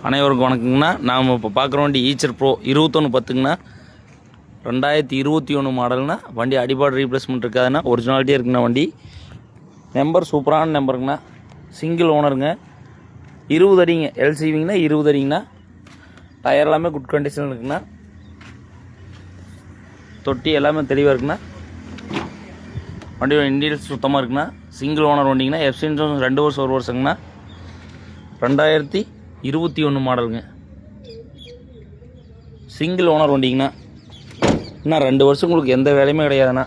அனைவருக்கும் வணக்கங்கண்ணா. நாம் இப்போ பார்க்குற வண்டி ஈச்சர் ப்ரோ 2110ங்கண்ணா. 2021 மாடல்னா. வண்டி அடிபாடு ரீப்ளேஸ்மெண்ட் இருக்காதுண்ணா, ஒரிஜினாலிட்டியாக இருக்குண்ணா. வண்டி நம்பர் சூப்பரான நம்பருங்கண்ணா. சிங்கிள் ஓனருங்க. 20 அடிங்க. எல்சிவிங்கண்ணா 20 அடிங்கண்ணா. டயர் எல்லாமே குட் கண்டிஷன் இருக்குண்ணா. தொட்டி எல்லாமே தெளிவாக இருக்குண்ணா. வண்டியோட இன்டீரியல் சுத்தமாக இருக்குண்ணா. சிங்கிள் ஓனர் வண்டிங்கண்ணா. எஃப்சி இன்சூரன்ஸ் 2 வருஷம் 1 வருஷங்கண்ணா. 2021 மாடலுங்க. சிங்கிள் ஓனர் வண்டிங்கண்ணா. இன்னும் 2 வருஷம் உங்களுக்கு எந்த வேலையுமே கிடையாதுண்ணா.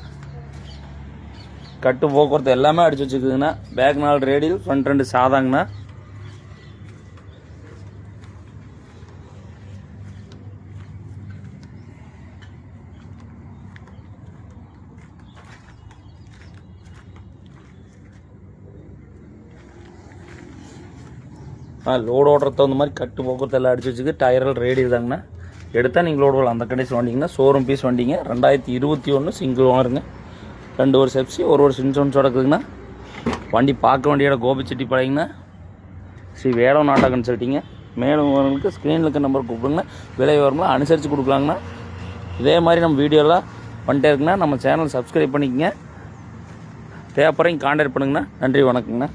கட்டு போக்குவரத்து எல்லாமே அடிச்சு வச்சுக்குதுங்கண்ணா. பேக் 4 ரேடியல், ஃப்ரண்ட் 2 சாதாங்கண்ணா. லோடு ஓட்டுறது தகுந்த மாதிரி கட்டு போக்குவரத்து எல்லாம் அடிச்சு வச்சுக்கு. டயர்கள் ரேடியல் தாங்கண்ணா. எடுத்தால் நீங்கள் லோடு வரலாம், அந்த கண்டிஷன் வண்டிங்கன்னா. ஷோரூம் பீஸ் வண்டிங்க. 2021 சிங்கிள் ஓனருங்க. 2 வருஷம் எஃப்சி, 1 வருஷம் இன்சூரன்ஸோட இருக்குதுங்கண்ணா. வண்டி பார்க்க வண்டியோட கோபிச்செட்டிப்பாளையங்கண்ணா. ஸ்ரீ வேடம் நாட்டா கன்சல்ட்டிங்க. மேலும் உங்களுக்கு ஸ்க்ரீனில் இருக்க நம்பர் கூப்பிடுங்கண்ணா. விலை விவரம்லாம் அனுசரித்து கொடுக்கலாங்கண்ணா. இதே மாதிரி நம்ம வீடியோலாம் பண்ணிட்டே இருக்குண்ணா. நம்ம சேனல் சப்ஸ்கிரைப் பண்ணிக்கங்க. தேவைப்படுறீங்க கான்டாக்ட் பண்ணுங்கண்ணா. நன்றி, வணக்கங்கண்ணா.